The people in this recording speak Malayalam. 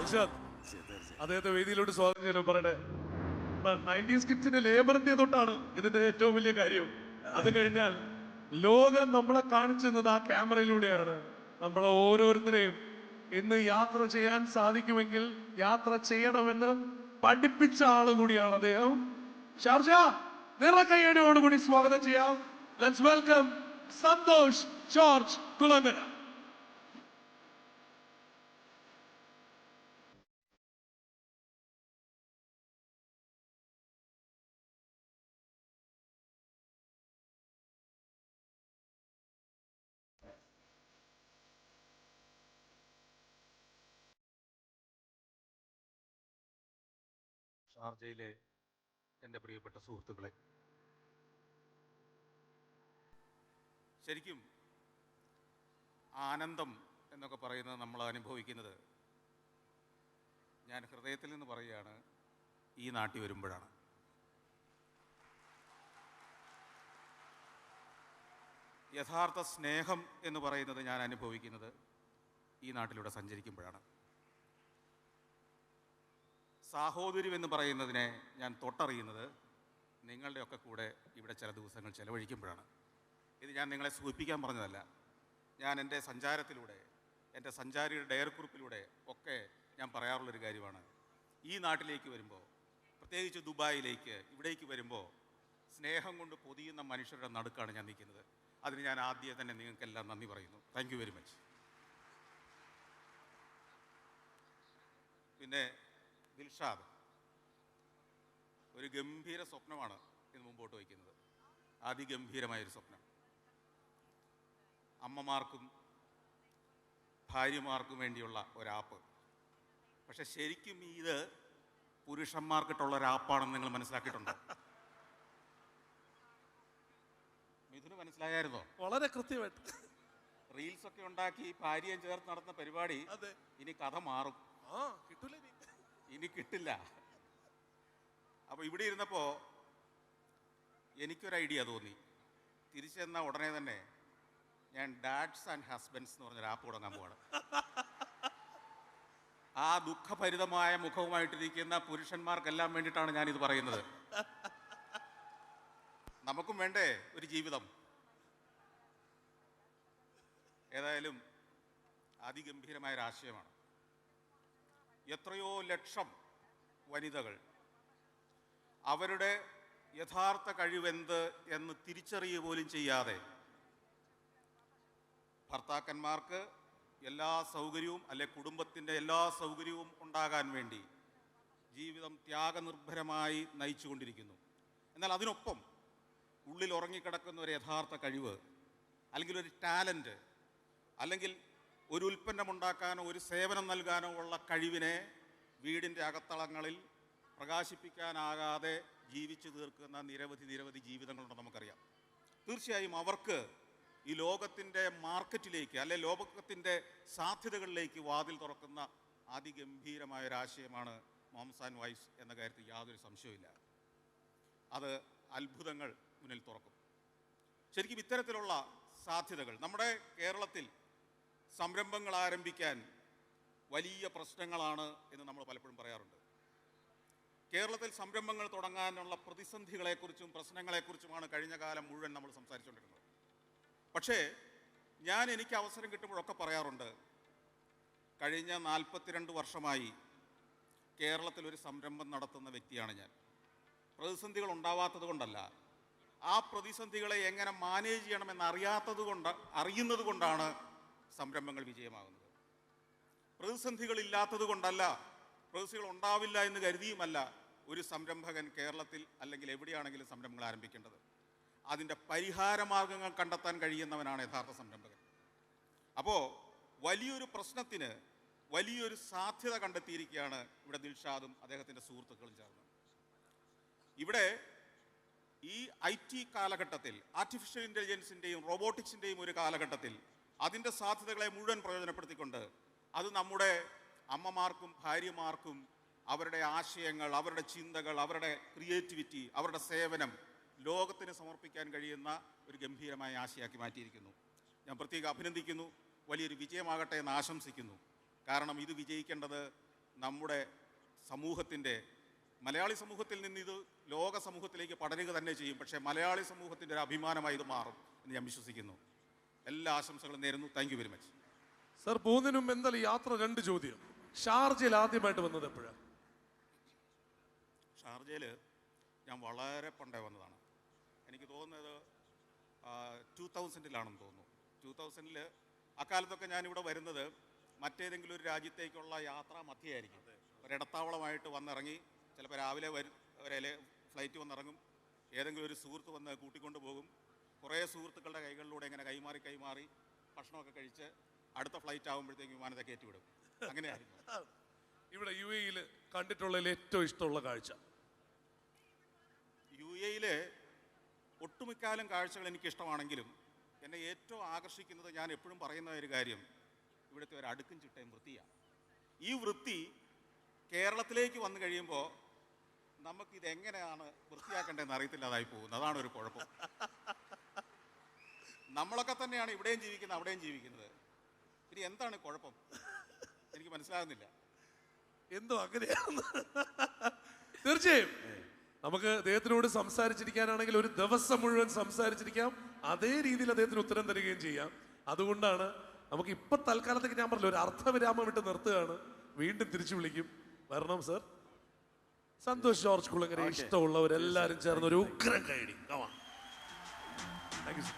അദ്ദേഹത്തെ വേദിയിലോട്ട് സ്വാഗതം ചെയ്യാൻ പറയട്ടെ. 90s കിഡ്സിന്റെ ലേബറിന്റെ തൊട്ടാണ് ഇതിന്റെ ഏറ്റവും വലിയ കാര്യം. അത് കഴിഞ്ഞാൽ ലോകം നമ്മളെ കാണിച്ചത് ആ ക്യാമറയിലൂടെയാണ്. നമ്മളെ ഓരോരുത്തരെയും ഇന്ന് യാത്ര ചെയ്യാൻ സാധിക്കുമെങ്കിൽ യാത്ര ചെയ്യണമെന്ന് പഠിപ്പിച്ച ആള് കൂടിയാണ് അദ്ദേഹം. ഷാർജ നിറക്കയ്യടിയോടുകൂടി സ്വാഗതം ചെയ്യാം. Let's welcome Santhosh George Kulangara. ഷാർജയിലെ എൻ്റെ പ്രിയപ്പെട്ട സുഹൃത്തുക്കളെ, ശരിക്കും ആനന്ദം എന്നൊക്കെ പറയുന്നത് നമ്മൾ അനുഭവിക്കുന്നത്, ഞാൻ ഹൃദയത്തിൽ നിന്ന് പറയുകയാണ്, ഈ നാട്ടിൽ വരുമ്പോഴാണ്. യഥാർത്ഥ സ്നേഹം എന്ന് പറയുന്നത് ഞാൻ അനുഭവിക്കുന്നത് ഈ നാട്ടിലൂടെ സഞ്ചരിക്കുമ്പോഴാണ്. സാഹോദര്യം എന്ന് പറയുന്നതിനെ ഞാൻ തൊട്ടറിയുന്നത് നിങ്ങളുടെയൊക്കെ കൂടെ ഇവിടെ ചില ദിവസങ്ങൾ ചെലവഴിക്കുമ്പോഴാണ്. ഇത് ഞാൻ നിങ്ങളെ സൂചിപ്പിക്കാൻ പറഞ്ഞതല്ല. ഞാൻ എൻ്റെ സഞ്ചാരത്തിലൂടെ, എൻ്റെ സഞ്ചാരിയുടെ ഡയറിക്കുറിപ്പിലൂടെ ഒക്കെ ഞാൻ പറയാറുള്ളൊരു കാര്യമാണ്. ഈ നാട്ടിലേക്ക് വരുമ്പോൾ, പ്രത്യേകിച്ച് ദുബായിലേക്ക്, ഇവിടേക്ക് വരുമ്പോൾ സ്നേഹം കൊണ്ട് പൊതിയുന്ന മനുഷ്യരുടെ നടുക്കാണ് ഞാൻ നിൽക്കുന്നത്. അതിന് ഞാൻ ആദ്യം തന്നെ നിങ്ങൾക്കെല്ലാം നന്ദി പറയുന്നു. Thank you very much. പിന്നെ ദിൽഷാദ് ഒരു ഗംഭീര സ്വപ്നമാണ് ഇന്ന് മുമ്പോട്ട് വയ്ക്കുന്നത്. അതിഗംഭീരമായൊരു സ്വപ്നം. അമ്മമാർക്കും ഭാര്യമാർക്കും വേണ്ടിയുള്ള ഒരാപ്പ്. പക്ഷെ ശരിക്കും ഇത് പുരുഷന്മാർക്കിട്ടുള്ള ഒരാപ്പാണെന്ന് നിങ്ങൾ മനസ്സിലാക്കിയിട്ടുണ്ടോ? മിഥുന് മനസ്സിലായായിരുന്നോ? വളരെ കൃത്യമായിട്ട് റീൽസ് ഒക്കെ ഉണ്ടാക്കി ഭാര്യയും ചേർത്ത് നടത്തുന്ന പരിപാടി ഇനി കഥ മാറും. ഇനി കിട്ടില്ല. അപ്പോൾ ഇവിടെ ഇരുന്നപ്പോൾ എനിക്കൊരു ഐഡിയ തോന്നി. തിരിച്ചെന്ന ഉടനെ തന്നെ ഞാൻ ഡാഡ്സ് ആൻഡ് ഹസ്ബൻഡ്സ് എന്ന് പറഞ്ഞൊരു ആപ്പ് തുടങ്ങാൻ പോവാണ്. ആ ദുഃഖഭരിതമായ മുഖവുമായിട്ടിരിക്കുന്ന പുരുഷന്മാർക്കെല്ലാം വേണ്ടിയിട്ടാണ് ഞാനിത് പറയുന്നത്. നമുക്കും വേണ്ടേ ഒരു ജീവിതം? ഏതായാലും അതിഗംഭീരമായൊരാശയമാണ്. എത്രയോ ലക്ഷം വനിതകൾ അവരുടെ യഥാർത്ഥ കഴിവെന്ത് എന്ന് തിരിച്ചറിയുക പോലും ചെയ്യാതെ ഭർത്താക്കന്മാർക്ക് എല്ലാ സൗകര്യവും, അല്ലെ കുടുംബത്തിൻ്റെ എല്ലാ സൗകര്യവും ഉണ്ടാകാൻ വേണ്ടി ജീവിതം ത്യാഗനിർഭരമായി നയിച്ചുകൊണ്ടിരിക്കുന്നു. എന്നാൽ അതിനൊപ്പം ഉള്ളിൽ ഉറങ്ങിക്കിടക്കുന്ന ഒരു യഥാർത്ഥ കഴിവ്, അല്ലെങ്കിൽ ഒരു ടാലൻറ്റ്, അല്ലെങ്കിൽ ഒരു ഉൽപ്പന്നമുണ്ടാക്കാനോ ഒരു സേവനം നൽകാനോ ഉള്ള കഴിവിനെ വീടിൻ്റെ അകത്തളങ്ങളിൽ പ്രകാശിപ്പിക്കാനാകാതെ ജീവിച്ചു തീർക്കുന്ന നിരവധി ജീവിതങ്ങളുണ്ട്, നമുക്കറിയാം. തീർച്ചയായും അവർക്ക് ഈ ലോകത്തിൻ്റെ മാർക്കറ്റിലേക്ക്, അല്ലെ ലോകത്തിൻ്റെ സാധ്യതകളിലേക്ക് വാതിൽ തുറക്കുന്ന അതിഗംഭീരമായൊരാശയമാണ് മോംസ് ആൻഡ് വൈഫ്സ് എന്ന കാര്യത്തിൽ യാതൊരു സംശയവുമില്ല. അത് അത്ഭുതങ്ങൾ മുന്നിൽ തുറക്കും. ശരിക്കും ഇത്തരത്തിലുള്ള സാധ്യതകൾ നമ്മുടെ കേരളത്തിൽ സംരംഭങ്ങൾ ആരംഭിക്കാൻ വലിയ പ്രശ്നങ്ങളാണ് എന്ന് നമ്മൾ പലപ്പോഴും പറയാറുണ്ട്. കേരളത്തിൽ സംരംഭങ്ങൾ തുടങ്ങാനുള്ള പ്രതിസന്ധികളെക്കുറിച്ചും പ്രശ്നങ്ങളെക്കുറിച്ചുമാണ് കഴിഞ്ഞ കാലം മുഴുവൻ നമ്മൾ സംസാരിച്ചുകൊണ്ടിരുന്നത്. പക്ഷേ എനിക്ക് അവസരം കിട്ടുമ്പോഴൊക്കെ പറയാറുണ്ട്, കഴിഞ്ഞ 42 വർഷമായി കേരളത്തിൽ ഒരു സംരംഭം നടത്തുന്ന വ്യക്തിയാണ് ഞാൻ. പ്രതിസന്ധികൾ ഉണ്ടാവാത്തത് കൊണ്ടല്ല, ആ പ്രതിസന്ധികളെ എങ്ങനെ മാനേജ് ചെയ്യണമെന്ന് അറിയുന്നത് കൊണ്ടാണ് സംരംഭങ്ങൾ വിജയമാകുന്നത്. പ്രതിസന്ധികളില്ലാത്തത് കൊണ്ടല്ല, പ്രതിസന്ധികൾ ഉണ്ടാവില്ല എന്ന് കരുതിയുമല്ല ഒരു സംരംഭകൻ കേരളത്തിൽ അല്ലെങ്കിൽ എവിടെയാണെങ്കിലും സംരംഭങ്ങൾ ആരംഭിക്കേണ്ടത്. അതിൻ്റെ പരിഹാരമാർഗങ്ങൾ കണ്ടെത്താൻ കഴിയുന്നവനാണ് യഥാർത്ഥ സംരംഭകൻ. അപ്പോൾ വലിയൊരു പ്രശ്നത്തിന് വലിയൊരു സാധ്യത കണ്ടെത്തിയിരിക്കുകയാണ് ഇവിടെ ദിൽഷാദും അദ്ദേഹത്തിൻ്റെ സുഹൃത്തുക്കളും ചേർന്ന്. ഇവിടെ ഈ IT കാലഘട്ടത്തിൽ, ആർട്ടിഫിഷ്യൽ ഇൻ്റലിജൻസിൻ്റെയും റോബോട്ടിക്സിൻ്റെയും ഒരു കാലഘട്ടത്തിൽ അതിൻ്റെ സാധ്യതകളെ മുഴുവൻ പ്രയോജനപ്പെടുത്തിക്കൊണ്ട് അത് നമ്മുടെ അമ്മമാർക്കും ഭാര്യമാർക്കും അവരുടെ ആശയങ്ങൾ, അവരുടെ ചിന്തകൾ, അവരുടെ ക്രിയേറ്റിവിറ്റി, അവരുടെ സേവനം ലോകത്തിന് സമർപ്പിക്കാൻ കഴിയുന്ന ഒരു ഗംഭീരമായ ആശയമാക്കി മാറ്റിയിരിക്കുന്നു. ഞാൻ പ്രത്യേകം അഭിനന്ദിക്കുന്നു. വലിയൊരു വിജയമാകട്ടെ എന്ന് ആശംസിക്കുന്നു. കാരണം ഇത് വിജയിക്കേണ്ടത് നമ്മുടെ സമൂഹത്തിൻ്റെ മലയാളി സമൂഹത്തിൽ നിന്ന് ഇത് ലോക സമൂഹത്തിലേക്ക് പടരുക തന്നെ ചെയ്യും. പക്ഷേ മലയാളി സമൂഹത്തിൻ്റെ ഒരു അഭിമാനമായി ഇത് മാറും എന്ന് ഞാൻ വിശ്വസിക്കുന്നു. എല്ലാ ആശംസകളും നേരുന്നു. Thank you very much. Sir, പോകുന്നതിന് മുമ്പ് എന്തായാലും യാത്ര 2 ചോദ്യം. ഷാർജയിൽ ആദ്യമായിട്ട് വന്നത് എപ്പോഴാണ്? ഷാർജയിൽ ഞാൻ വളരെ പണ്ടേ വന്നതാണ്. എനിക്ക് തോന്നുന്നത് 2000-ലാണെന്ന് തോന്നുന്നു. 2000-ൽ അക്കാലത്തൊക്കെ ഞാനിവിടെ വരുന്നത് മറ്റേതെങ്കിലും ഒരു രാജ്യത്തേക്കുള്ള യാത്രാ മധ്യയായിരിക്കും. ഒരിടത്താവളമായിട്ട് വന്നിറങ്ങി, ചിലപ്പോൾ രാവിലെ ഫ്ലൈറ്റ് വന്നിറങ്ങും, ഏതെങ്കിലും ഒരു സുഹൃത്ത് വന്ന് കൂട്ടിക്കൊണ്ട് പോകും. കുറേ സുഹൃത്തുക്കളുടെ കൈകളിലൂടെ ഇങ്ങനെ കൈമാറി ഭക്ഷണമൊക്കെ കഴിച്ച് അടുത്ത ഫ്ലൈറ്റ് ആകുമ്പോഴത്തേക്കും വിമാനത്തെ കയറ്റിവിടും. അങ്ങനെയായിരുന്നു. ഇവിടെ UAE-ൽ കണ്ടിട്ടുള്ളതിൽ ഏറ്റവും ഇഷ്ടമുള്ള കാഴ്ച? UAE-ലെ ഒട്ടുമിക്കാലും കാഴ്ചകൾ എനിക്കിഷ്ടമാണെങ്കിലും എന്നെ ഏറ്റവും ആകർഷിക്കുന്നത്, ഞാൻ എപ്പോഴും പറയുന്ന ഒരു കാര്യം, ഇവിടുത്തെ ഒരു അടുക്കും ചിട്ടയും വൃത്തിയാണ്. ഈ വൃത്തി കേരളത്തിലേക്ക് വന്നു കഴിയുമ്പോൾ നമുക്കിതെങ്ങനെയാണ് വൃത്തിയാക്കേണ്ടതെന്ന് അറിയത്തില്ലാതായി പോകുന്നത്. അതാണ് ഒരു കുഴപ്പം. നമ്മളൊക്കെ തന്നെയാണ് ഇവിടെയും ജീവിക്കുന്നത് അവിടെയും ജീവിക്കുന്നത്. ഇനി എന്താണ് കുഴപ്പം? എനിക്ക് മനസ്സിലാകുന്നില്ല. എന്തോ അങ്ങനെയാണ്. തീർച്ചയായും നമുക്ക് അദ്ദേഹത്തിനോട് സംസാരിച്ചിരിക്കാനാണെങ്കിൽ ഒരു ദിവസം മുഴുവൻ സംസാരിച്ചിരിക്കാം. അതേ രീതിയിൽ അദ്ദേഹത്തിന് ഉത്തരം തരികയും ചെയ്യാം. അതുകൊണ്ടാണ് നമുക്ക് ഇപ്പൊ തൽക്കാലത്തേക്ക് ഞാൻ പറഞ്ഞില്ല, ഒരു അർത്ഥവിരാമം ഇട്ട് നിർത്തുകയാണ്. വീണ്ടും തിരിച്ചു വിളിക്കും. വരണം സർ. സന്തോഷ് ജോർജ് കുളങ്ങര ഇഷ്ടമുള്ളവരെല്ലാരും ചേർന്ന് ഒരു ഉഗ്രം കൈയടി. Thank you sir.